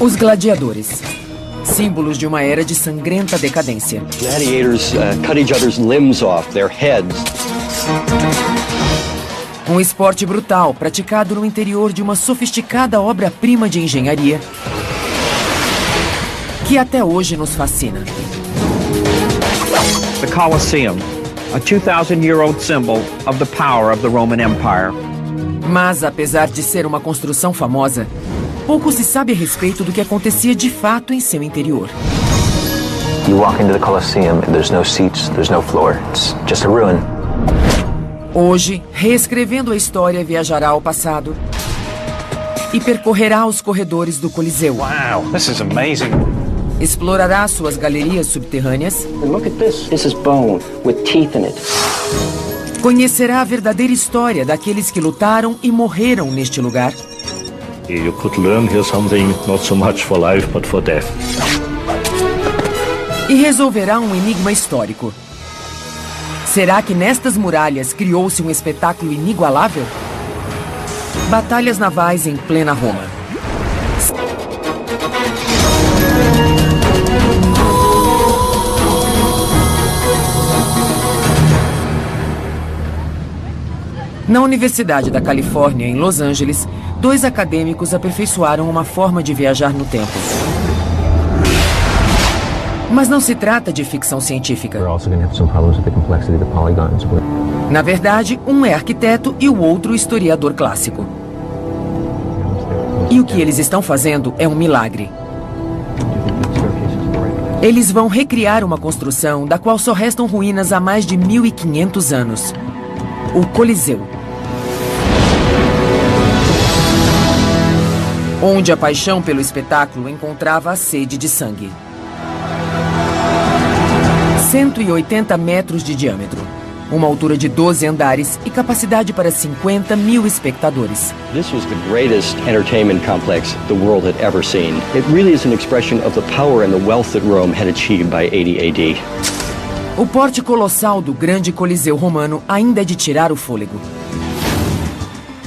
Os gladiadores. Símbolos de uma era de sangrenta decadência. Gladiators cut each other's limbs off, their heads. Um esporte brutal praticado no interior de uma sofisticada obra-prima de engenharia que até hoje nos fascina. The Colosseum, a 2,000-year-old symbol of the power of the Roman Empire. Mas, apesar de ser uma construção famosa, pouco se sabe a respeito do que acontecia de fato em seu interior. You walk into the Colosseum and there's no seats, there's no floor. It's just a ruin. Hoje, reescrevendo a história, viajará ao passado e percorrerá os corredores do Coliseu. Wow, this is amazing. Explorará suas galerias subterrâneas. And look at this. This is bone with teeth in it. Conhecerá a verdadeira história daqueles que lutaram e morreram neste lugar. You could learn here something not so much for life, but for death. E resolverá um enigma histórico. Será que nestas muralhas criou-se um espetáculo inigualável? Batalhas navais em plena Roma. Na Universidade da Califórnia, em Los Angeles, 2 acadêmicos aperfeiçoaram uma forma de viajar no tempo. Mas não se trata de ficção científica. Na verdade, um é arquiteto e o outro historiador clássico. E o que eles estão fazendo é um milagre. Eles vão recriar uma construção da qual só restam ruínas há mais de 1.500 anos. O Coliseu. Onde a paixão pelo espetáculo encontrava a sede de sangue. 180 metros de diâmetro, uma altura de 12 andares e capacidade para 50 mil espectadores. This was the greatest entertainment complex the world had ever seen. It really is an expression of the power and the wealth that Rome had achieved by 80 AD. O porte colossal do grande Coliseu romano ainda é de tirar o fôlego.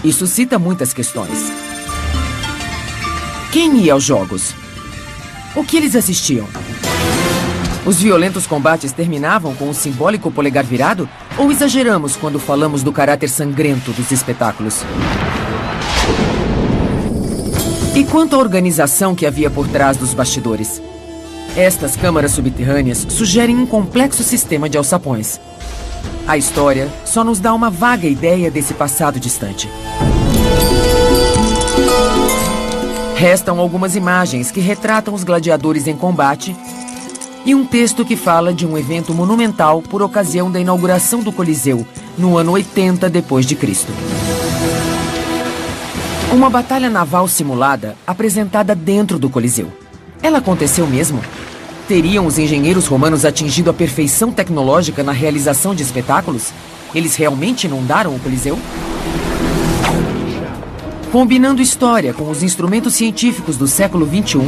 E suscita muitas questões. Quem ia aos jogos? O que eles assistiam? Os violentos combates terminavam com o simbólico polegar virado? Ou exageramos quando falamos do caráter sangrento dos espetáculos? E quanto à organização que havia por trás dos bastidores? Estas câmaras subterrâneas sugerem um complexo sistema de alçapões. A história só nos dá uma vaga ideia desse passado distante. Restam algumas imagens que retratam os gladiadores em combate e um texto que fala de um evento monumental por ocasião da inauguração do Coliseu, no ano 80 d.C. Uma batalha naval simulada apresentada dentro do Coliseu. Ela aconteceu mesmo? Teriam os engenheiros romanos atingido a perfeição tecnológica na realização de espetáculos? Eles realmente inundaram o Coliseu? Combinando história com os instrumentos científicos do século XXI,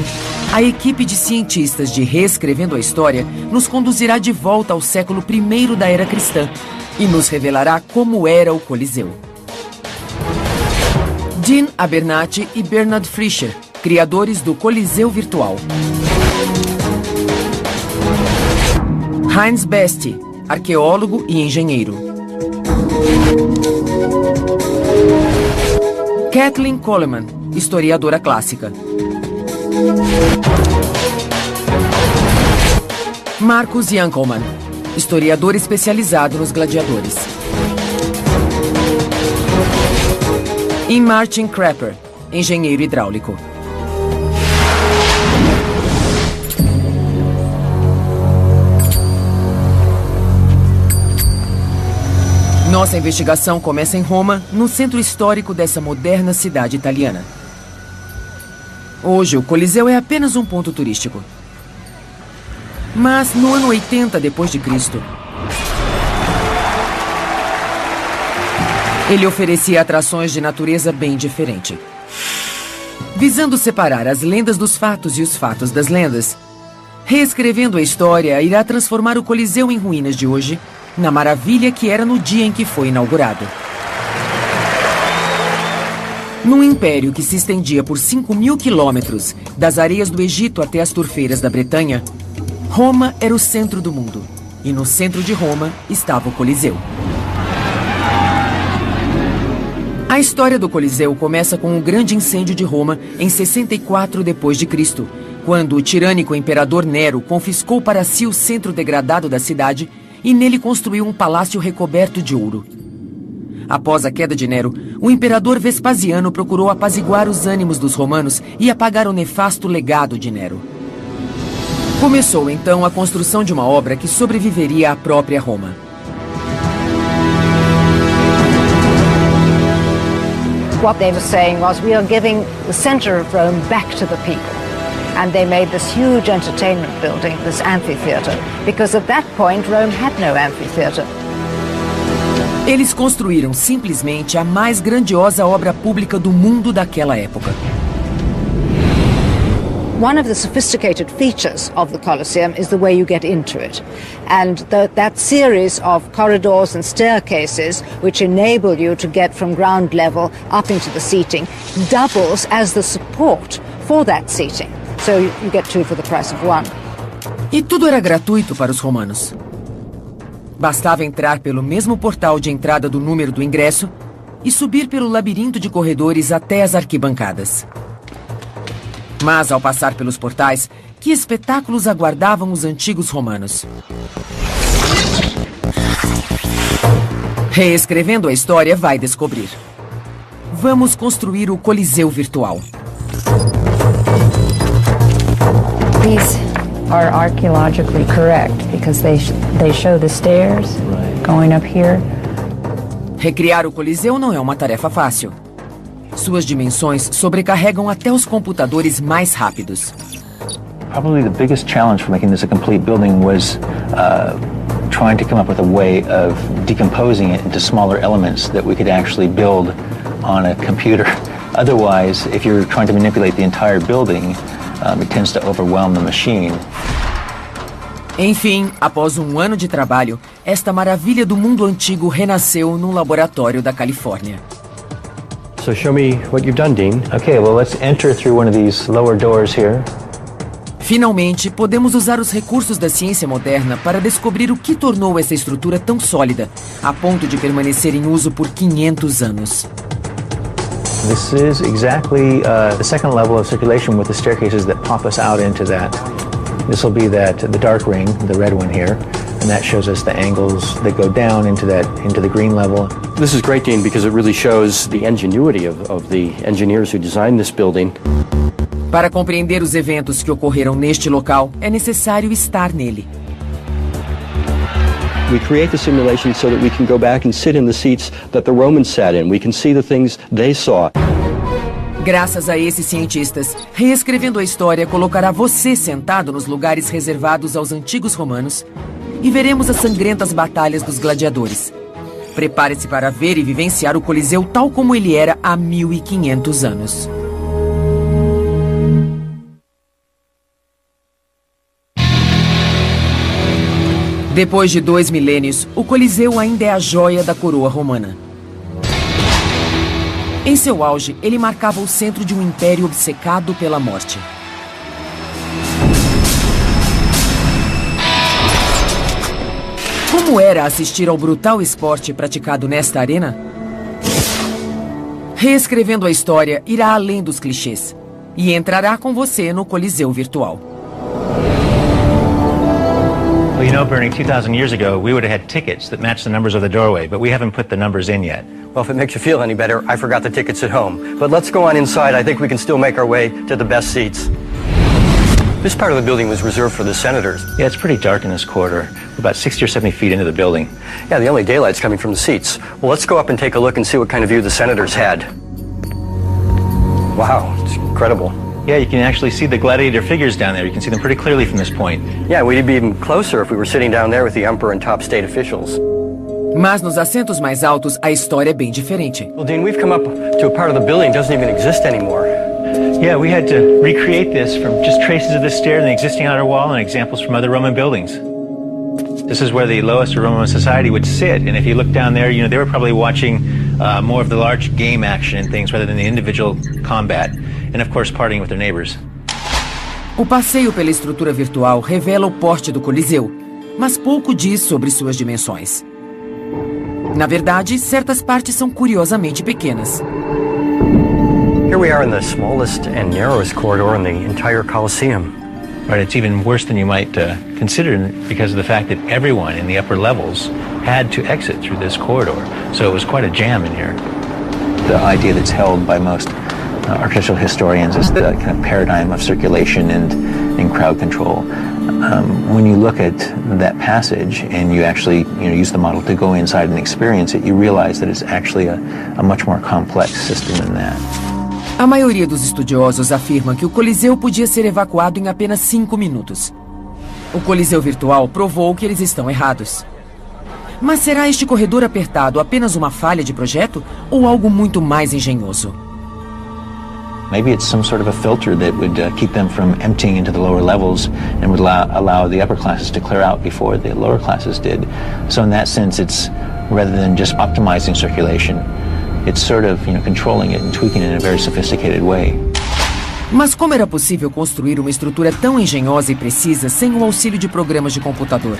a equipe de cientistas de Reescrevendo a História nos conduzirá de volta ao século I da Era Cristã e nos revelará como era o Coliseu. Dean Abernathy e Bernard Fischer, criadores do Coliseu Virtual. Heinz Beste, arqueólogo e engenheiro. Kathleen Coleman, historiadora clássica. Marcus Jankelmann, historiador especializado nos gladiadores. E Martin Crapper, engenheiro hidráulico. Nossa investigação começa em Roma, no centro histórico dessa moderna cidade italiana. Hoje, o Coliseu é apenas um ponto turístico. Mas, no ano 80 d.C., ele oferecia atrações de natureza bem diferente. Visando separar as lendas dos fatos e os fatos das lendas, Reescrevendo a História irá transformar o Coliseu em ruínas de hoje na maravilha que era no dia em que foi inaugurado. Num império que se estendia por 5.000 quilômetros, das areias do Egito até as turfeiras da Bretanha, Roma era o centro do mundo. E no centro de Roma estava o Coliseu. A história do Coliseu começa com o grande incêndio de Roma em 64 d.C., quando o tirânico imperador Nero confiscou para si o centro degradado da cidade e nele construiu um palácio recoberto de ouro. Após a queda de Nero, o imperador Vespasiano procurou apaziguar os ânimos dos romanos e apagar o nefasto legado de Nero. Começou então a construção de uma obra que sobreviveria à própria Roma. What they were saying was, we are giving the center of Rome back to the people. And they made this huge entertainment building, this amphitheater, because at that point Rome had no amphitheater. Eles construíram simplesmente a mais grandiosa obra pública do mundo daquela época. One of the sophisticated features of the Colosseum is the way you get into it. And that series of corridors and staircases which enable you to get from ground level up into the seating doubles as the support for that seating. So you get two for the price of one. E tudo era gratuito para os romanos. Bastava entrar pelo mesmo portal de entrada do número do ingresso e subir pelo labirinto de corredores até as arquibancadas. Mas, ao passar pelos portais, que espetáculos aguardavam os antigos romanos? Reescrevendo a história, vai descobrir. Vamos construir o Coliseu virtual. These are archaeologically correct because they show the stairs going up here. Recriar o Coliseu não é uma tarefa fácil. Suas dimensões sobrecarregam até os computadores mais rápidos. Probably the biggest challenge for making this a complete building was trying to come up with a way of decomposing it into smaller elements that we could actually build on a computer. Otherwise, if you're trying to manipulate the entire building, it tends to overwhelm the machine. Enfim, após um ano de trabalho, esta maravilha do mundo antigo renasceu num laboratório da Califórnia. So show me what you've done, Dean. Okay, well, let's enter through one of these lower doors here. Finalmente, podemos usar os recursos da ciência moderna para descobrir o que tornou essa estrutura tão sólida, a ponto de permanecer em uso por 500 anos. This is exactly the second level of circulation with the staircases that pop us out into that. This will be the dark ring, the red one here, and that shows us the angles that go down into the green level. This is great, Dean, because it really shows the ingenuity of the engineers who designed this building. Para compreender os eventos que ocorreram neste local, é necessário estar nele. We create the simulation so that we can go back and sit in the seats that the Romans sat in. We can see the things they saw. Graças a esses cientistas, reescrevendo a história colocará você sentado nos lugares reservados aos antigos romanos e veremos as sangrentas batalhas dos gladiadores. Prepare-se para ver e vivenciar o Coliseu tal como ele era há 1500 anos. Depois de 2 milênios, o Coliseu ainda é a joia da coroa romana. Em seu auge, ele marcava o centro de um império obcecado pela morte. Como era assistir ao brutal esporte praticado nesta arena? Reescrevendo a história irá além dos clichês e entrará com você no Coliseu virtual. Well, you know, Bernie, 2,000 years ago, we would have had tickets that matched the numbers of the doorway, but we haven't put the numbers in yet. Well, if it makes you feel any better, I forgot the tickets at home. But let's go on inside. I think we can still make our way to the best seats. This part of the building was reserved for the senators. Yeah, it's pretty dark in this corridor. We're about 60 or 70 feet into the building. Yeah, the only daylight's coming from the seats. Well, let's go up and take a look and see what kind of view the senators had. Wow, it's incredible. Yeah, you can actually see the gladiator figures down there. You can see them pretty clearly from this point. Yeah, we'd be even closer if we were sitting down there with the emperor and top state officials. Mas nos assentos mais altos, a história é bem diferente. Well, Dean, we've come up to a part of the building that doesn't even exist anymore. Yeah, we had to recreate this from just traces of the stair and the existing outer wall and examples from other Roman buildings. This is where the lowest of Roman society would sit, and if you look down there, you know, they were probably watching more of the large game action and things rather than the individual combat, and of course partying with their neighbors. O passeio pela estrutura virtual revela o porte do Coliseu, mas pouco diz sobre suas dimensões. Na verdade, certas partes são curiosamente pequenas. Here we are in the smallest and narrowest corridor in the entire Colosseum. Right, it's even worse than you might consider because of the fact that everyone in the upper levels had to exit through this corridor. So it was quite a jam in here. The idea that's held by most architectural historians is the kind of paradigm of circulation and crowd control. When you look at that passage and you actually use the model to go inside and experience it, you realize that it's actually a much more complex system than that. A maioria dos estudiosos afirma que o Coliseu podia ser evacuado em apenas 5 minutos. O Coliseu virtual provou que eles estão errados. Mas será este corredor apertado apenas uma falha de projeto ou algo muito mais engenhoso? Maybe it's some sort of a filter that would keep them from emptying into the lower levels and would allow the upper classes to clear out before the lower classes did. So in that sense, it's rather than just optimizing circulation, it's sort of, controlling it and tweaking it in a very sophisticated way. Mas como era possível construir uma estrutura tão engenhosa e precisa sem o auxílio de programas de computador?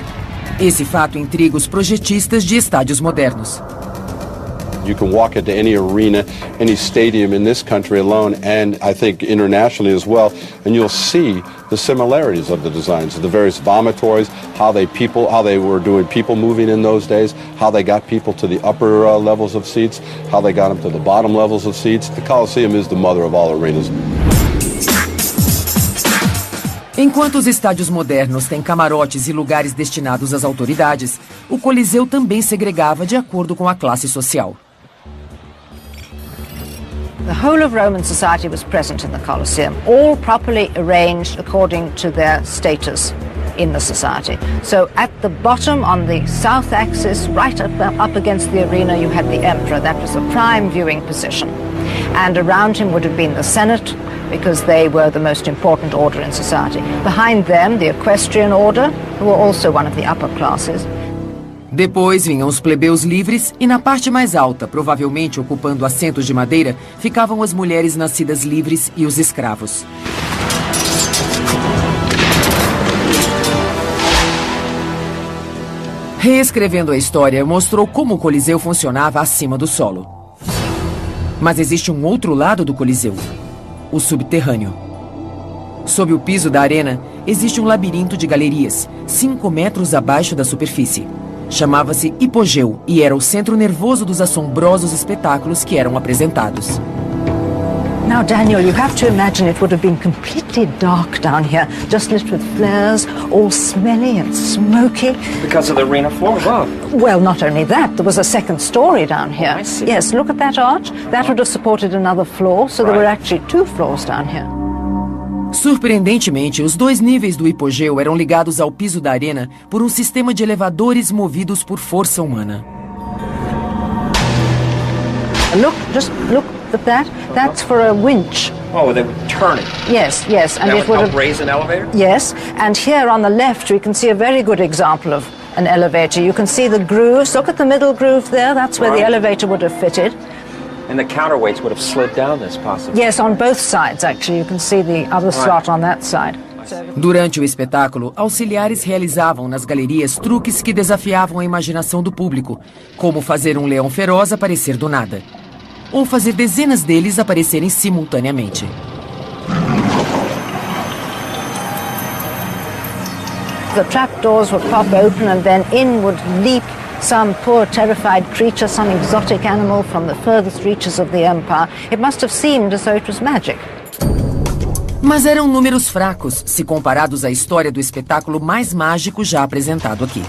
Esse fato intriga os projetistas de estádios modernos. You can walk into any arena, any stadium in this country alone, and I think internationally as well, and you'll see the similarities of the designs, the various vomitories, how they were doing people moving in those days, how they got people to the upper levels of seats, how they got them to the bottom levels of seats. The Colosseum is the mother of all arenas. Enquanto os estádios modernos têm camarotes e lugares destinados às autoridades, o Coliseu também segregava de acordo com a classe social. The whole of Roman society was present in the Colosseum, all properly arranged according to their status in the society. So at the bottom on the south axis, right up against the arena, you had the emperor. That was a prime viewing position. And around him would have been the Senate, because they were the most important order in society. Behind them, the equestrian order, who were also one of the upper classes. Depois vinham os plebeus livres e na parte mais alta, provavelmente ocupando assentos de madeira, ficavam as mulheres nascidas livres e os escravos. Reescrevendo a história, mostrou como o Coliseu funcionava acima do solo. Mas existe um outro lado do Coliseu, o subterrâneo. Sob o piso da arena, existe um labirinto de galerias, 5 metros abaixo da superfície. Chamava-se Hipogeu e era o centro nervoso dos assombrosos espetáculos que eram apresentados. Now, Daniel, you have to imagine it would have been completely dark down here, just lit with flares, all smelly and smoky. Because of the arena floor above. Well, not only that, there was a second story down here. I see. Yes, look at that arch. That would have supported another floor, so there were actually 2 floors down here. Surpreendentemente, os 2 níveis do hipogeu eram ligados ao piso da arena por um sistema de elevadores movidos por força humana. Just look at that. That's for a winch. Oh, they would turn it. Yes, and that it would would help raise an elevator? Yes, and here on the left we can see a very good example of an elevator. You can see the grooves. Look at the middle groove there. That's where the elevator would have fitted. And the counterweights would have slid down this possibly. Yes, on both sides, actually. You can see the other slot on that side. Durante o espetáculo, auxiliares realizavam nas galerias truques que desafiavam a imaginação do público, como fazer um leão feroz aparecer do nada, ou fazer dezenas deles aparecerem simultaneamente. The trapdoors would pop open and then in would leap some poor terrified creature, some exotic animal from the furthest reaches of the empire. It must have seemed as though it was magic. Mas eram números fracos, se comparados à história do espetáculo mais mágico já apresentado aqui.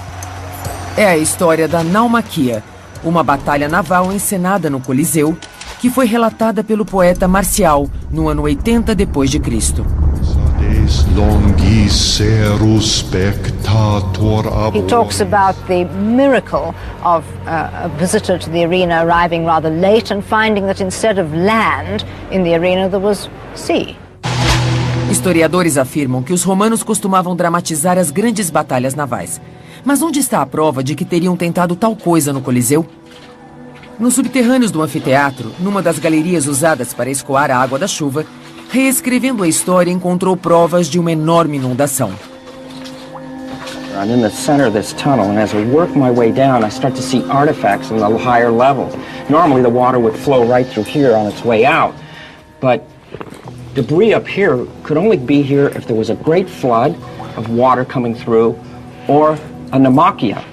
É a história da Naumaquia, uma batalha naval encenada no Coliseu, que foi relatada pelo poeta Marcial no ano 80 depois de Cristo. He talks about the miracle of a visitor to the arena arriving rather late and finding that instead of land in the arena there was sea. Historiadores afirmam que os romanos costumavam dramatizar as grandes batalhas navais. Mas onde está a prova de que teriam tentado tal coisa no Coliseu? Nos subterrâneos do anfiteatro, numa das galerias usadas para escoar a água da chuva, reescrevendo a história, encontrou provas de uma enorme inundação. I'm in the center of this tunnel, and as I work my way down, I start to see artifacts in the higher levels. Normally, the water would flow right through here on its way out, but debris up here could only be here if there was a great flood of water coming through, or a Namakya.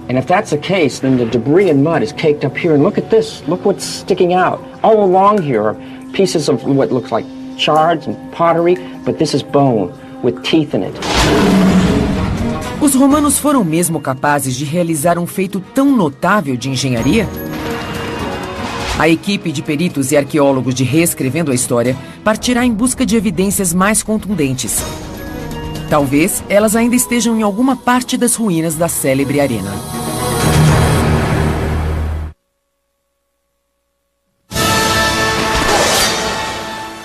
And if that's the case, then the debris and mud is caked up here. And look at this. Look what's sticking out. All along here are pieces of what looks like shards and pottery, but this is bone with teeth in it. Os romanos foram mesmo capazes de realizar um feito tão notável de engenharia? A equipe de peritos e arqueólogos de Reescrevendo a História partirá em busca de evidências mais contundentes. Talvez elas ainda estejam em alguma parte das ruínas da célebre arena.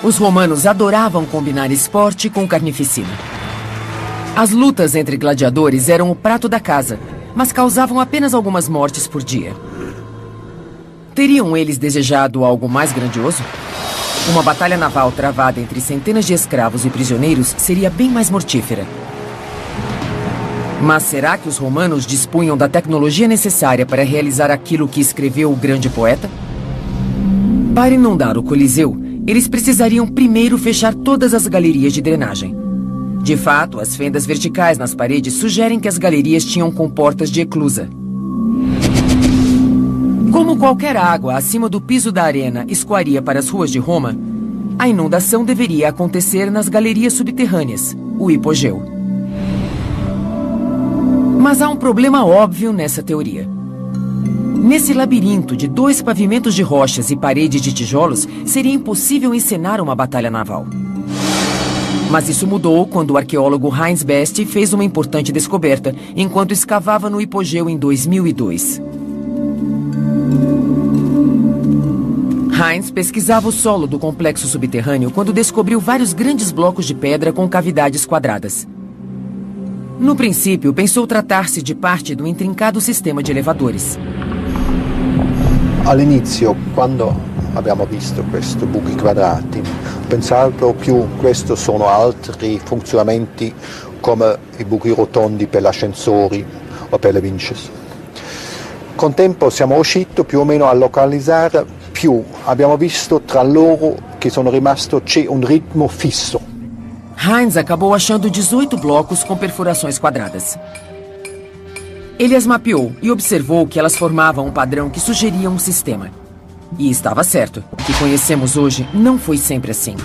Os romanos adoravam combinar esporte com carnificina. As lutas entre gladiadores eram o prato da casa, mas causavam apenas algumas mortes por dia. Teriam eles desejado algo mais grandioso? Uma batalha naval travada entre centenas de escravos e prisioneiros seria bem mais mortífera. Mas será que os romanos dispunham da tecnologia necessária para realizar aquilo que escreveu o grande poeta? Para inundar o Coliseu, eles precisariam primeiro fechar todas as galerias de drenagem. De fato, as fendas verticais nas paredes sugerem que as galerias tinham comportas de eclusa. Como qualquer água acima do piso da arena escoaria para as ruas de Roma, a inundação deveria acontecer nas galerias subterrâneas, o hipogeu. Mas há um problema óbvio nessa teoria. Nesse labirinto de 2 pavimentos de rochas e paredes de tijolos, seria impossível encenar uma batalha naval. Mas isso mudou quando o arqueólogo Heinz Best fez uma importante descoberta, enquanto escavava no hipogeu em 2002. Heinz pesquisava o solo do complexo subterrâneo quando descobriu vários grandes blocos de pedra com cavidades quadradas. No princípio, pensou tratar-se de parte do intrincado sistema de elevadores. All'inizio, quando abbiamo visto questi buchi quadrati, ho pensato più questi sono altri funzionamenti come i buchi rotondi per gli ascensori o per le vinches. Con tempo siamo riusciti più o meno a localizzare più. Abbiamo visto tra loro che sono rimasto c'è un ritmo fisso. Heinz acabou achando 18 blocos com perfurações quadradas. Ele as mapeou e observou que elas formavam um padrão que sugeria um sistema. E estava certo. O que conhecemos hoje não foi sempre assim.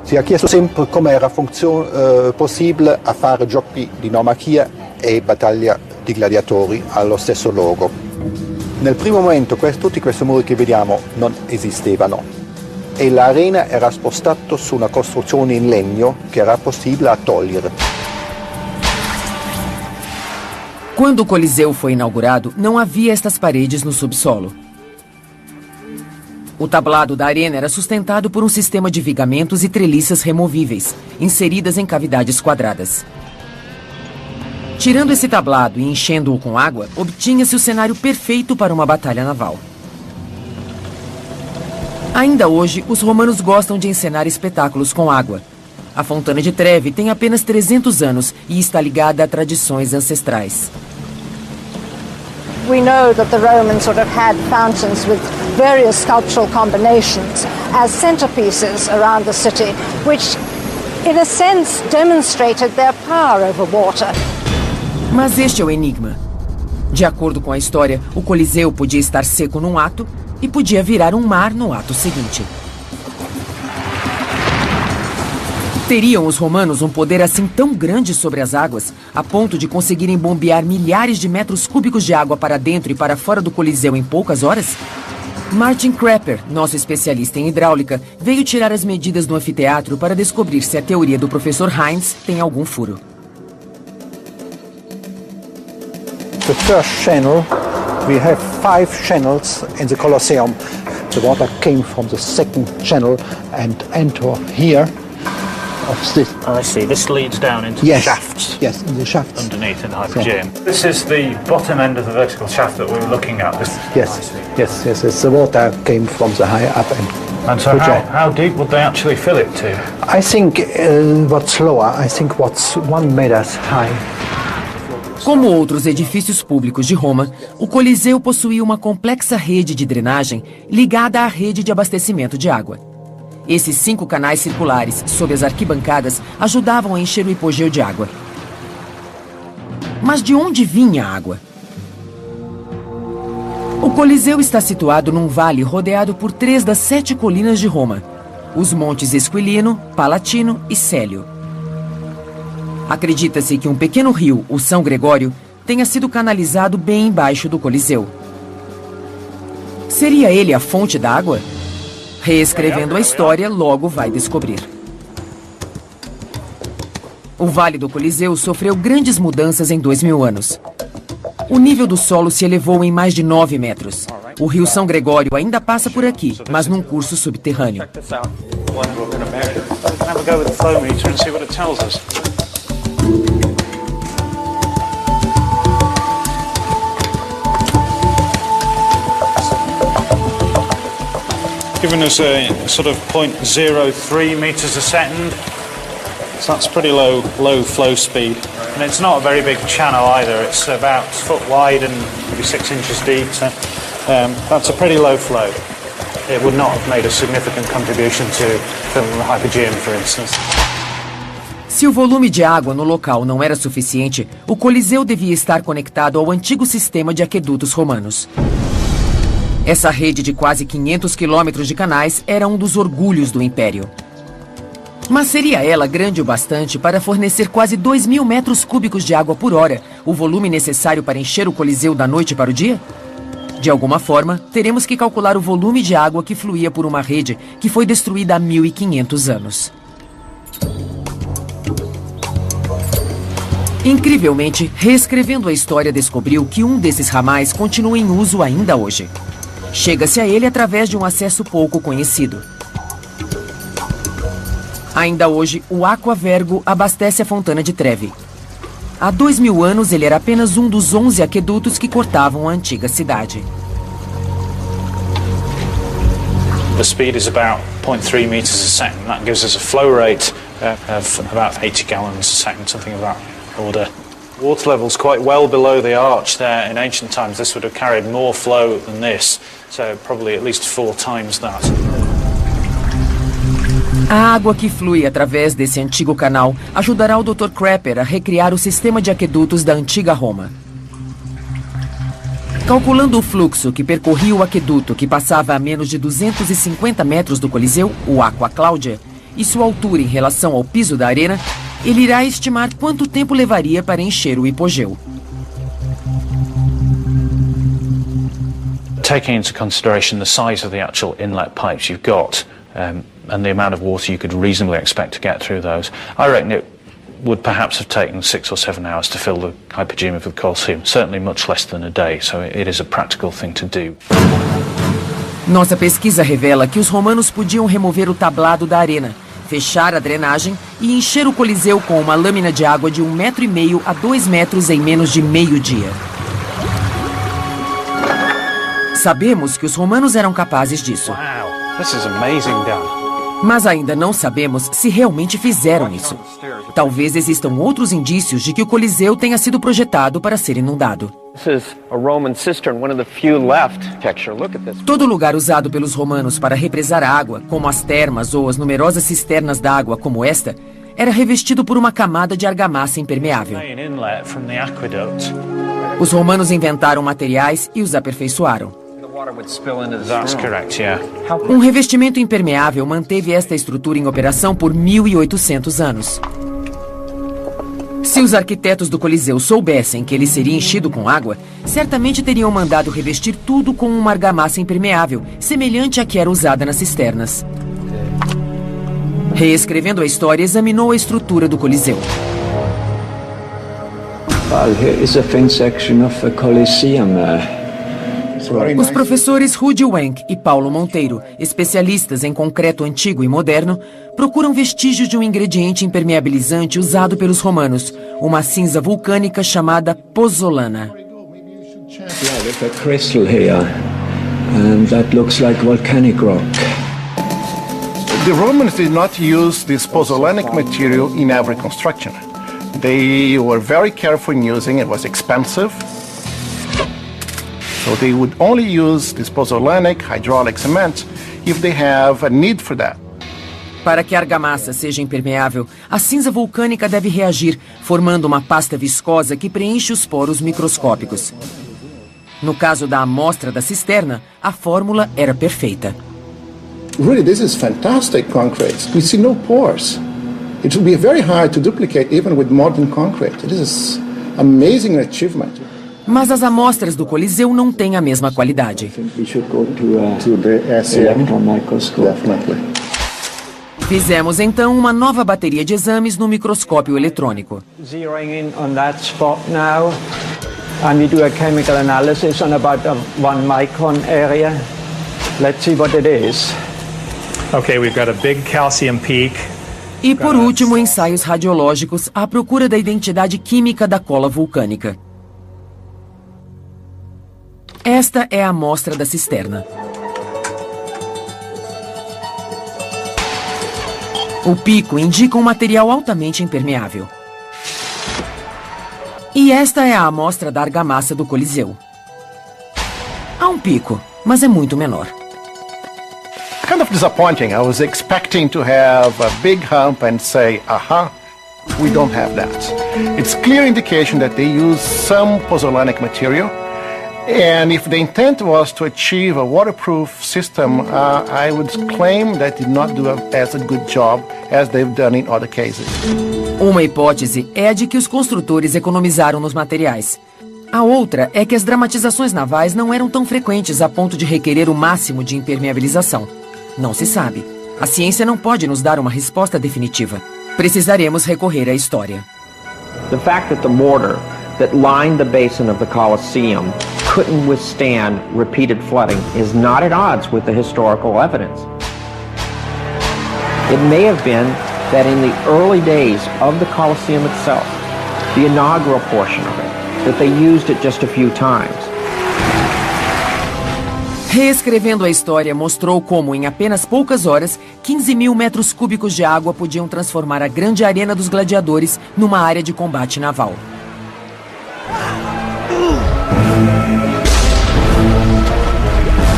Si è chiesto sempre come era possibile a fare giochi di Naumachia e battaglia di gladiatori allo stesso luogo. Nel primo momento tutti questi muri che vediamo non esistevano e l'arena era spostata su una costruzione in legno che era possibile a togliere. Quando o Coliseu foi inaugurado, não havia estas paredes no subsolo. O tablado da arena era sustentado por um sistema de vigamentos e treliças removíveis, inseridas em cavidades quadradas. Tirando esse tablado e enchendo-o com água, obtinha-se o cenário perfeito para uma batalha naval. Ainda hoje, os romanos gostam de encenar espetáculos com água. A Fontana de Trevi tem apenas 300 anos e está ligada a tradições ancestrais. We know that the Romans would have had fountains with various sculptural combinations as centerpieces around the city, which, in a sense, demonstrated their power over water. Mas este é o enigma. De acordo com a história, o Coliseu podia estar seco num ato e podia virar um mar no ato seguinte. Teriam os romanos um poder assim tão grande sobre as águas, a ponto de conseguirem bombear milhares de metros cúbicos de água para dentro e para fora do Coliseu em poucas horas? Martin Crapper, nosso especialista em hidráulica, veio tirar as medidas do anfiteatro para descobrir se a teoria do professor Heinz tem algum furo. The first channel, we have 5 channels in the Colosseum. The water came from the second channel and entered here. I see. This leads down into the shafts. Yes, in the shafts. Underneath in the Hypogeum. This is the bottom end of the vertical shaft that we were looking at. Yes. The water came from the higher up end. And so how deep would they actually fill it to? I think what's lower, I think what's 1 meter high. Como outros edifícios públicos de Roma, o Coliseu possuía uma complexa rede de drenagem ligada à rede de abastecimento de água. Esses 5 canais circulares sob as arquibancadas ajudavam a encher o hipogeu de água. Mas de onde vinha a água? O Coliseu está situado num vale rodeado por 3 das 7 colinas de Roma: os montes Esquilino, Palatino e Célio. Acredita-se que um pequeno rio, o São Gregório, tenha sido canalizado bem embaixo do Coliseu. Seria ele a fonte da água? Reescrevendo a história, logo vai descobrir. O Vale do Coliseu sofreu grandes mudanças em 2000 anos. O nível do solo se elevou em mais de 9 metros. O rio São Gregório ainda passa por aqui, mas num curso subterrâneo. Giving us a sort of 0.03 meters a second. So that's pretty low flow speed. And it's not a very big channel either. It's about a foot wide and maybe 6 inches deep. So that's a pretty low flow. It would not have made a significant contribution to filling the Hypogeum, for instance. Se o volume de água no local não era suficiente, o Coliseu devia estar conectado ao antigo sistema de aquedutos romanos. Essa rede de quase 500 quilômetros de canais era um dos orgulhos do Império. Mas seria ela grande o bastante para fornecer quase 2.000 metros cúbicos de água por hora, o volume necessário para encher o Coliseu da noite para o dia? De alguma forma, teremos que calcular o volume de água que fluía por uma rede que foi destruída há 1.500 anos. Incrivelmente, reescrevendo a história, descobriu que um desses ramais continua em uso ainda hoje. Chega-se a ele através de um acesso pouco conhecido. Ainda hoje, o Aqua Vergo abastece a Fontana de Trevi. Há 2.000 anos, ele era apenas um dos 11 aquedutos que cortavam a antiga cidade. The speed is about 0.3 meters a second. That gives us a flow rate of about 80 gallons a second, something of that order. Water level's quite well below the arch there. In ancient times, this would have carried more flow than this, so probably at least 4 times that. A água que flui através desse antigo canal ajudará o Dr. Crapper a recriar o sistema de aquedutos da antiga Roma. Calculando o fluxo que percorria o aqueduto que passava a menos de 250 metros do Coliseu, o Aqua Claudia, e sua altura em relação ao piso da arena, ele irá estimar quanto tempo levaria para encher o hipogeu. Taking into consideration the size of the actual inlet pipes you've got, and the amount of water you could reasonably expect to get through those, I reckon it would perhaps have taken 6 or 7 hours to fill the Hypogeum of the Colosseum. Certainly much less than a day, so it is a practical thing to do. Nossa pesquisa revela que os romanos podiam remover o tablado da arena, fechar a drenagem e encher o Coliseu com uma lâmina de água de 1,5 metro a 2 metros em menos de meio-dia. Sabemos que os romanos eram capazes disso. Wow, this is amazing, Dan. Mas ainda não sabemos se realmente fizeram isso. Talvez existam outros indícios de que o Coliseu tenha sido projetado para ser inundado. Todo lugar usado pelos romanos para represar a água, como as termas ou as numerosas cisternas d'água como esta, era revestido por uma camada de argamassa impermeável. Os romanos inventaram materiais e os aperfeiçoaram. Um revestimento impermeável manteve esta estrutura em operação por 1.800 anos. Se os arquitetos do Coliseu soubessem que ele seria enchido com água, certamente teriam mandado revestir tudo com uma argamassa impermeável, semelhante à que era usada nas cisternas. Reescrevendo a história, examinou a estrutura do Coliseu. Well, here is a thin section of the Colosseum. Os professores Rudy Wenck e Paulo Monteiro, especialistas em concreto antigo e moderno, procuram vestígios de um ingrediente impermeabilizante usado pelos romanos, uma cinza vulcânica chamada pozzolana. Look at crystal here, and that looks like volcanic rock. The Romans did not use this pozzolanic material in every construction. They were very careful in using it. It was expensive. So they would only use this pozzolanic hydraulic cement if they have a need for that. Para que a argamassa seja impermeável, a cinza vulcânica deve reagir, formando uma pasta viscosa que preenche os poros microscópicos. No caso da amostra da cisterna, a fórmula era perfeita. Really, this is fantastic concrete. We see no pores. It will be very hard to duplicate even with modern concrete. This is amazing achievement. Mas as amostras do Coliseu não têm a mesma qualidade. We should go to the electron microscope. Definitely. Fizemos então uma nova bateria de exames no microscópio eletrônico. Zeroing in on that spot now, and we do a chemical analysis on about a 1 micron area. Let's see what it is. Okay, we've got a big calcium peak. E por último, ensaios radiológicos à procura da identidade química da cola vulcânica. Esta é a amostra da cisterna. O pico indica um material altamente impermeável. E esta é a amostra da argamassa do Coliseu. Há um pico, mas é muito menor. Kind of disappointing. I was expecting to have a big hump and say, aha, we don't have that. It's clear indication that they use some pozzolanic material. And if the intent was to achieve a waterproof system, I would claim that did not do as a good job as they've done in other cases. Uma hipótese é a de que os construtores economizaram nos materiais. A outra é que as dramatizações navais não eram tão frequentes a ponto de requerer o máximo de impermeabilização. Não se sabe. A ciência não pode nos dar uma resposta definitiva. Precisaremos recorrer à história. The fact that the mortar that lined the basin of the Colosseum couldn't withstand repeated flooding is not at odds with the historical evidence. It may have been that in the early days of the Colosseum itself, the inaugural portion of it, that they used it just a few times. Reescrevendo a história mostrou como, em apenas poucas horas, 15 mil metros cúbicos de água podiam transformar a grande arena dos gladiadores numa área de combate naval.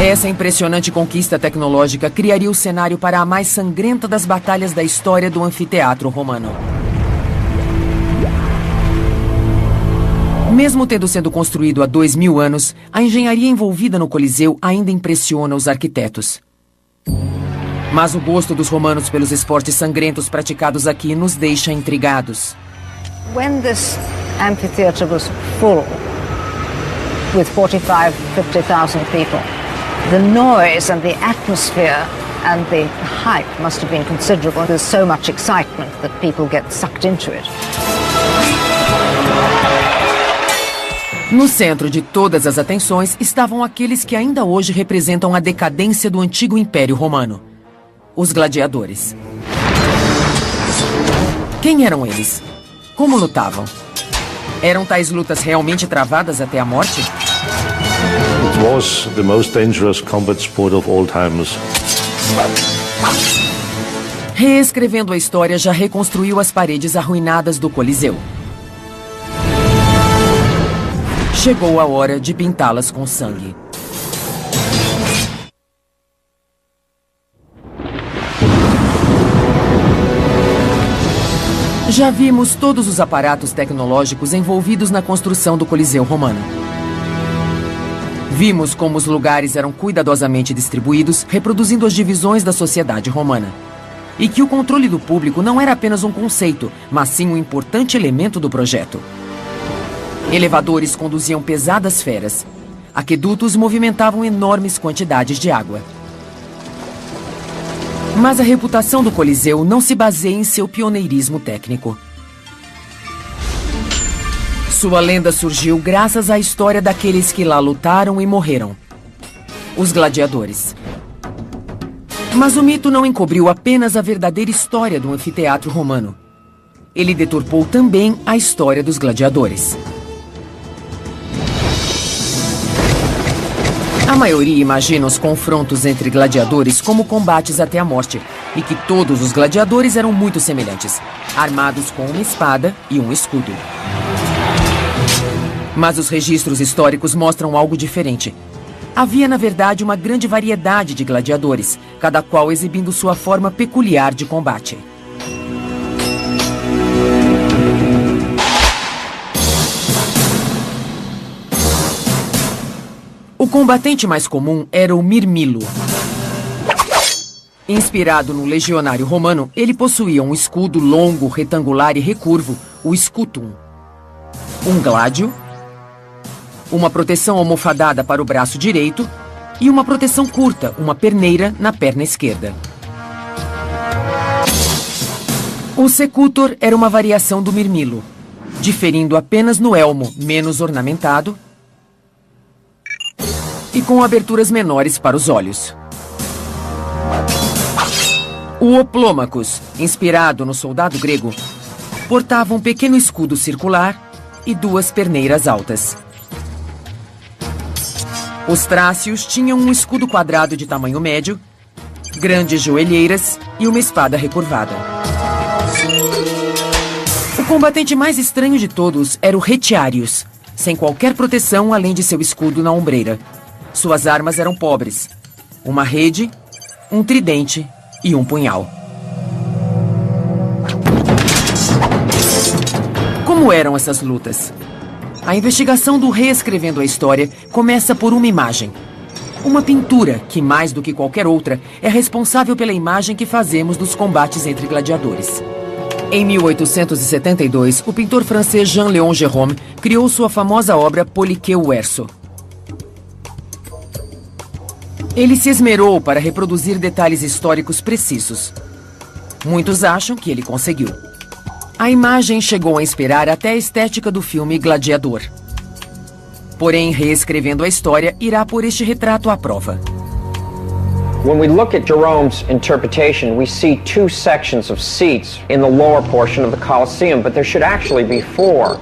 Essa impressionante conquista tecnológica criaria o cenário para a mais sangrenta das batalhas da história do anfiteatro romano. Mesmo tendo sido construído há 2000 anos, a engenharia envolvida no Coliseu ainda impressiona os arquitetos. Mas o gosto dos romanos pelos esportes sangrentos praticados aqui nos deixa intrigados. When this amphitheater was full, with 45,000 to 50,000 people, the noise and the atmosphere and the hype must have been considerable. There's so much excitement that people get sucked into it. No centro de todas as atenções estavam aqueles que ainda hoje representam a decadência do antigo Império Romano: os gladiadores. Quem eram eles? Como lutavam? Eram tais lutas realmente travadas até a morte? It was the most dangerous combat sport of all times. Reescrevendo a história já reconstruiu as paredes arruinadas do Coliseu. Chegou a hora de pintá-las com sangue. Já vimos todos os aparatos tecnológicos envolvidos na construção do Coliseu Romano. Vimos como os lugares eram cuidadosamente distribuídos, reproduzindo as divisões da sociedade romana. E que o controle do público não era apenas um conceito, mas sim um importante elemento do projeto. Elevadores conduziam pesadas feras. Aquedutos movimentavam enormes quantidades de água. Mas a reputação do Coliseu não se baseia em seu pioneirismo técnico. Sua lenda surgiu graças à história daqueles que lá lutaram e morreram. os gladiadores. Mas o mito não encobriu apenas a verdadeira história do anfiteatro romano. Ele deturpou também a história dos gladiadores. A maioria imagina os confrontos entre gladiadores como combates até a morte, e que todos os gladiadores eram muito semelhantes, armados com uma espada e um escudo. Mas os registros históricos mostram algo diferente. Havia, na verdade, uma grande variedade de gladiadores, cada qual exibindo sua forma peculiar de combate. O combatente mais comum era o mirmilo. Inspirado no legionário romano, ele possuía um escudo longo, retangular e recurvo, o scutum, um gládio, uma proteção almofadada para o braço direito e uma proteção curta, uma perneira, na perna esquerda. O secutor era uma variação do mirmilo, diferindo apenas no elmo, menos ornamentado, e com aberturas menores para os olhos. O oplômacos, inspirado no soldado grego, portava um pequeno escudo circular e duas perneiras altas. Os trácios tinham um escudo quadrado de tamanho médio, grandes joelheiras e uma espada recurvada. O combatente mais estranho de todos era o retiarius, sem qualquer proteção além de seu escudo na ombreira. Suas armas eram pobres: uma rede, um tridente e um punhal. Como eram essas lutas? A investigação do Reescrevendo a História começa por uma imagem. Uma pintura que, mais do que qualquer outra, é responsável pela imagem que fazemos dos combates entre gladiadores. Em 1872, o pintor francês Jean-Léon Gérôme criou sua famosa obra Polique o Verso. Ele se esmerou para reproduzir detalhes históricos precisos. Muitos acham que ele conseguiu. A imagem chegou a inspirar até a estética do filme Gladiador. Porém, Reescrevendo a História irá pôr este retrato à prova. When we look at Jerome's interpretation, we see two sections of seats in the lower portion of the Colosseum, but there should actually be four.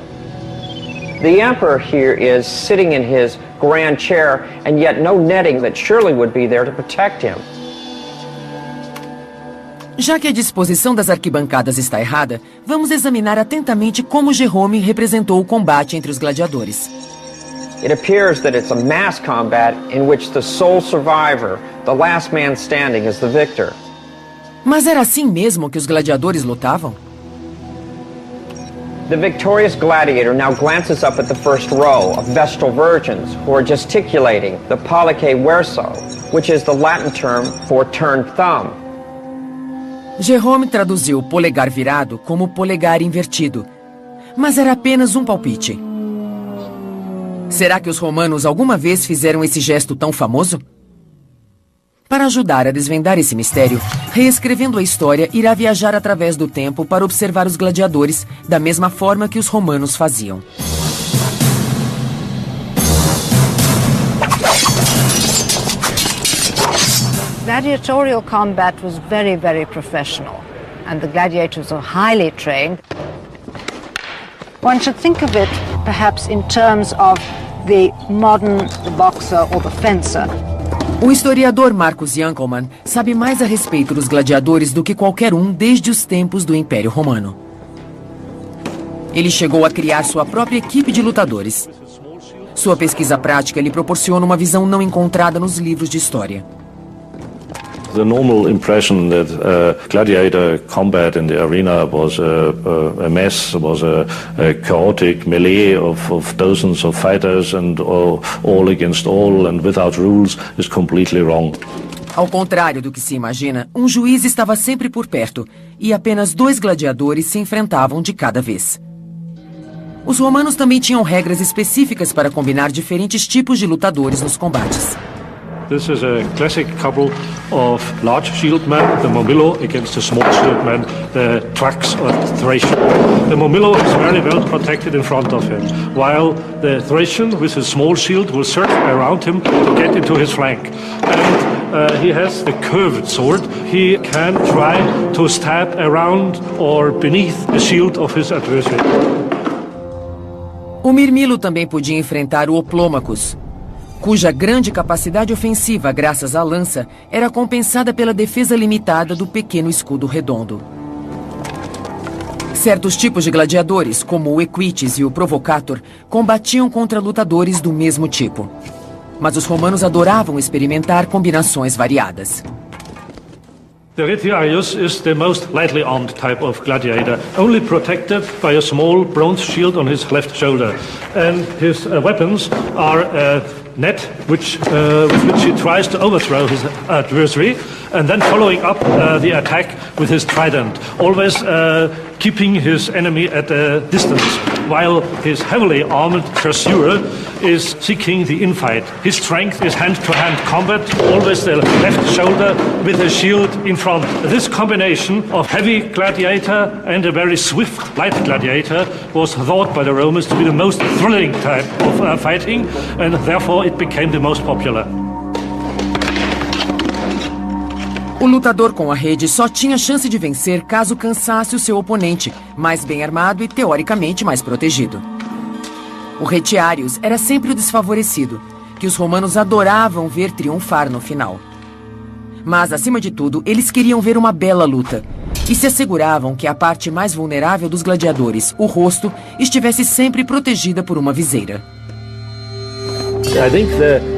The emperor here is sitting in his grand chair, and yet no netting that surely would be there to protect him. Já que a disposição das arquibancadas está errada, vamos examinar atentamente como Gérôme representou o combate entre os gladiadores. It appears that it's a mass combat in which the sole survivor, the last man standing, is the victor. Mas era assim mesmo que os gladiadores lutavam? The victorious gladiator now glances up at the first row of Vestal virgins who are gesticulating the pollice verso, which is the Latin term for turned thumb. Gérôme traduziu polegar virado como polegar invertido, mas era apenas um palpite. Será que os romanos alguma vez fizeram esse gesto tão famoso? Para ajudar a desvendar esse mistério, Reescrevendo a História irá viajar através do tempo para observar os gladiadores da mesma forma que os romanos faziam. Gladiatorial combat was very, very professional, and the gladiators were highly trained. One should think of it perhaps in terms of the modern boxer or the fencer. O historiador Marcus Jankelmann sabe mais a respeito dos gladiadores do que qualquer um desde os tempos do Império Romano. Ele chegou a criar sua própria equipe de lutadores. Sua pesquisa prática lhe proporciona uma visão não encontrada nos livros de história. The normal impression that gladiator combat in the arena was a mess, was a chaotic melee of dozens of fighters and all against all and without rules is completely wrong. Ao contrário do que se imagina, um juiz estava sempre por perto e apenas 2 gladiadores se enfrentavam de cada vez. Os romanos também tinham regras específicas para combinar diferentes tipos de lutadores nos combates. This is a classic couple of large shield men, the Momillo against the small shield men, the Thrax or Thracian. The Momillo is very well protected in front of him, while the Thracian with his small shield will circle around him to get into his flank. And he has the curved sword. He can try to stab around or beneath the shield of his adversary. O Mirmilo também podia enfrentar o Oplômacos, cuja grande capacidade ofensiva, graças à lança, era compensada pela defesa limitada do pequeno escudo redondo. Certos tipos de gladiadores, como o Equites e o Provocator, combatiam contra lutadores do mesmo tipo. Mas os romanos adoravam experimentar combinações variadas. The Retiarius is the most lightly armed type of gladiator, only protected by a small bronze shield on his left shoulder. And his weapons are a net with which he tries to overthrow his adversary, and then following up the attack with his trident, always keeping his enemy at a distance, while his heavily armed pursuer is seeking the infight. His strength is hand-to-hand combat, always the left shoulder with a shield in front. This combination of heavy gladiator and a very swift light gladiator was thought by the Romans to be the most thrilling type of fighting, and therefore it became the most popular. O lutador com a rede só tinha chance de vencer caso cansasse o seu oponente, mais bem armado e teoricamente mais protegido. O Retiarius era sempre o desfavorecido, que os romanos adoravam ver triunfar no final. Mas, acima de tudo, eles queriam ver uma bela luta e se asseguravam que a parte mais vulnerável dos gladiadores, o rosto, estivesse sempre protegida por uma viseira. I think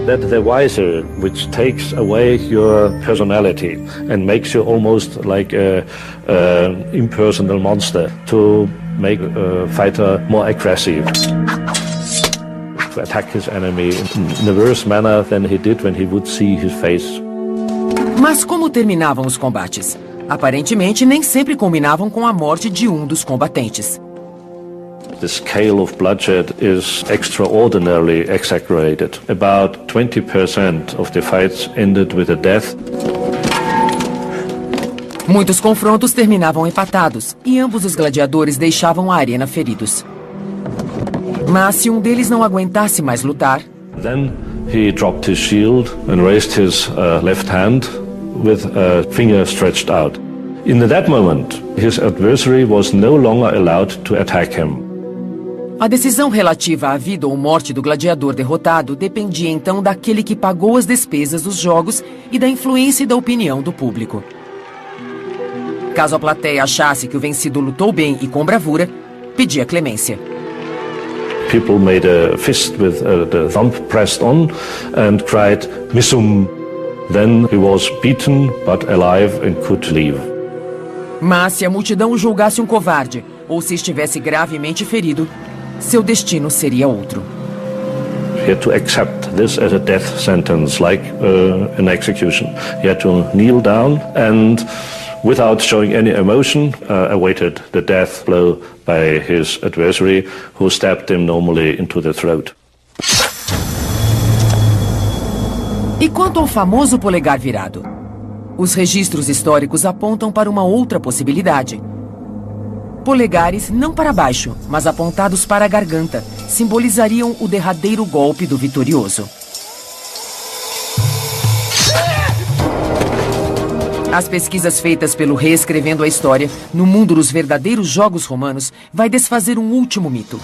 that the visor, which takes away your personality and makes you almost like an impersonal monster, to make a fighter more aggressive, to attack his enemy in a worse manner than he did when he would see his face. Mas como terminavam os combates? Aparentemente, nem sempre combinavam com a morte de um dos combatentes. The scale of bloodshed is extraordinarily exaggerated. About 20% of the fights ended with a death. Muitos confrontos terminavam empatados e ambos os gladiadores deixavam a arena feridos. Mas se um deles não aguentasse mais lutar, then he dropped his shield and raised his left hand with a finger stretched out. In that moment, his adversary was no longer allowed to attack him. A decisão relativa à vida ou morte do gladiador derrotado dependia então daquele que pagou as despesas dos jogos e da influência e da opinião do público. Caso a plateia achasse que o vencido lutou bem e com bravura, pedia clemência. People made a fist with the thumb pressed on and cried, "Missum." Then he was beaten but alive and could leave. Mas se a multidão o julgasse um covarde ou se estivesse gravemente ferido, seu destino seria outro. He had to accept this as a death sentence, like an execution. He had to kneel down and, without showing any emotion, awaited the death blow by his adversary, who stabbed him normally into the throat. E quanto ao famoso polegar virado? Os registros históricos apontam para uma outra possibilidade. Polegares não para baixo, mas apontados para a garganta, simbolizariam o derradeiro golpe do vitorioso. As pesquisas feitas pelo Reescrevendo a História, no mundo dos verdadeiros jogos romanos, vai desfazer um último mito.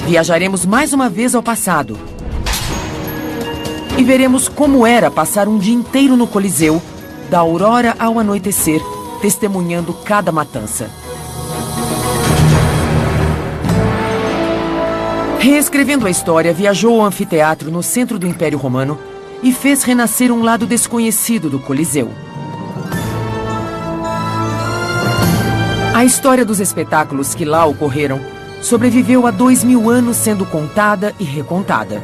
Viajaremos mais uma vez ao passado e veremos como era passar um dia inteiro no Coliseu, da aurora ao anoitecer, testemunhando cada matança. Reescrevendo a História, viajou ao anfiteatro no centro do Império Romano e fez renascer um lado desconhecido do Coliseu. A história dos espetáculos que lá ocorreram sobreviveu a 2000 anos sendo contada e recontada.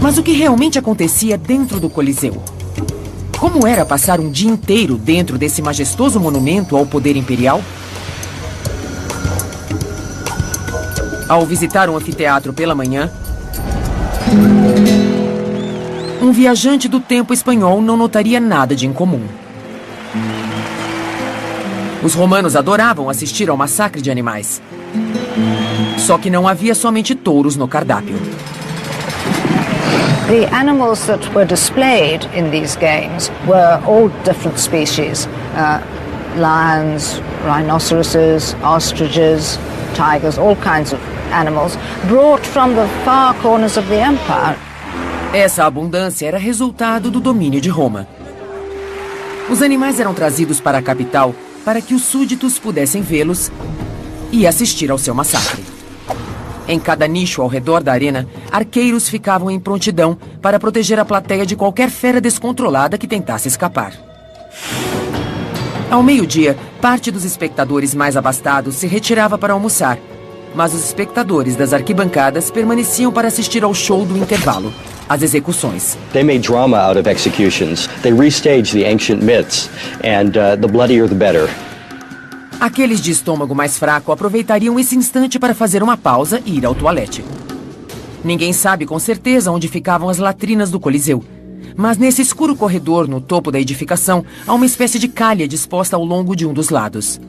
Mas o que realmente acontecia dentro do Coliseu? Como era passar um dia inteiro dentro desse majestoso monumento ao poder imperial? Ao visitar o anfiteatro pela manhã, Um viajante do tempo espanhol não notaria nada de incomum. Os romanos adoravam assistir ao massacre de animais. Só que não havia somente touros no cardápio. The animals that were displayed in these games were all different species. Lions, rhinoceroses, ostriches, tigers, all kinds of animals brought from the far corners of the empire. Essa abundância era resultado do domínio de Roma. Os animais eram trazidos para a capital para que os súditos pudessem vê-los e assistir ao seu massacre. Em cada nicho ao redor da arena, arqueiros ficavam em prontidão para proteger a plateia de qualquer fera descontrolada que tentasse escapar. Ao meio-dia, parte dos espectadores mais abastados se retirava para almoçar, mas os espectadores das arquibancadas permaneciam para assistir ao show do intervalo, as execuções. They made drama out of executions. They restaged the ancient myths, and the bloodier the better. Aqueles de estômago mais fraco aproveitariam esse instante para fazer uma pausa e ir ao toalete. Ninguém sabe com certeza onde ficavam as latrinas do Coliseu, mas nesse escuro corredor no topo da edificação há uma espécie de calha disposta ao longo de um dos lados.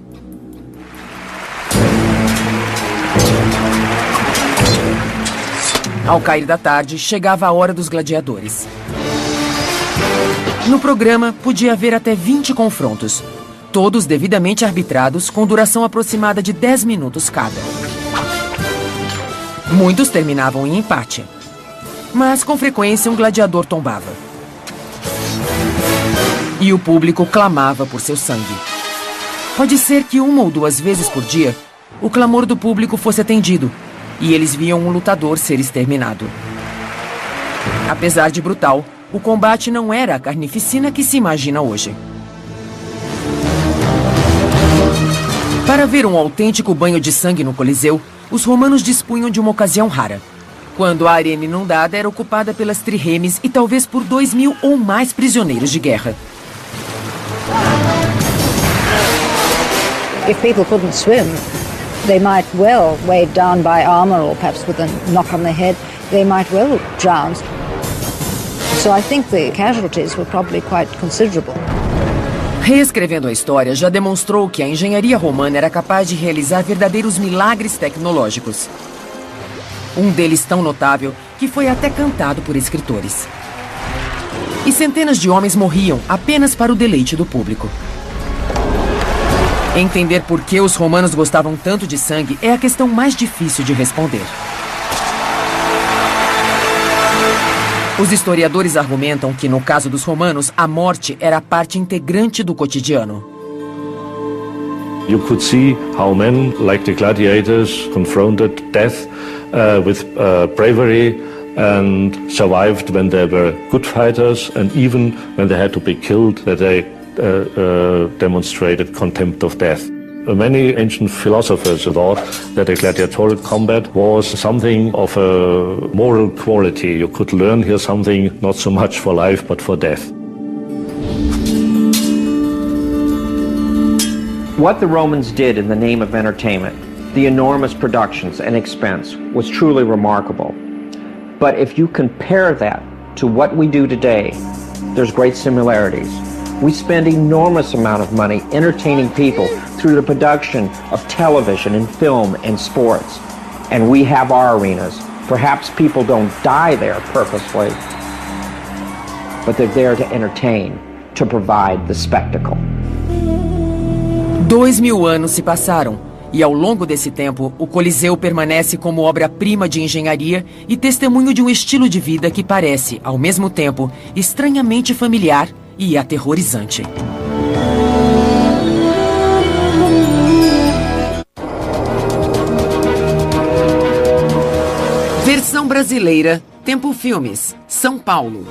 Ao cair da tarde, chegava a hora dos gladiadores. No programa, podia haver até 20 confrontos, todos devidamente arbitrados, com duração aproximada de 10 minutos cada. Muitos terminavam em empate, mas com frequência um gladiador tombava. E o público clamava por seu sangue. Pode ser que 1 ou 2 vezes por dia, o clamor do público fosse atendido, e eles viam um lutador ser exterminado. Apesar de brutal, o combate não era a carnificina que se imagina hoje. Para ver um autêntico banho de sangue no Coliseu, os romanos dispunham de uma ocasião rara, quando a arena inundada era ocupada pelas trirremes e talvez por 2.000 ou mais prisioneiros de guerra. If people couldn't swim, they might well, weighed down by armor or perhaps with a knock on the head, they might well drown. So I think the casualties were probably quite considerable. Reescrevendo a história, já demonstrou que a engenharia romana era capaz de realizar verdadeiros milagres tecnológicos. Um deles tão notável que foi até cantado por escritores. E centenas de homens morriam apenas para o deleite do público. Entender por que os romanos gostavam tanto de sangue é a questão mais difícil de responder. Os historiadores argumentam que, no caso dos romanos, a morte era parte integrante do cotidiano. You could see how men, like the gladiators, confronted death with bravery and survived when they were good fighters, and even when they had to be killed, that they demonstrated contempt of death. Many ancient philosophers thought that a gladiatorial combat was something of a moral quality. You could learn here something not so much for life but for death. What the Romans did in the name of entertainment, the enormous productions and expense, was truly remarkable. But if you compare that to what we do today, there's great similarities. We spend enormous amount of money entertaining people through the production of television and film and sports. And we have our arenas. Perhaps people don't die there purposely, but they're there to entertain, to provide the spectacle. 2000 anos se passaram, e ao longo desse tempo, o Coliseu permanece como obra-prima de engenharia e testemunho de um estilo de vida que parece, ao mesmo tempo, estranhamente familiar e aterrorizante. Versão brasileira, Tempo Filmes, São Paulo.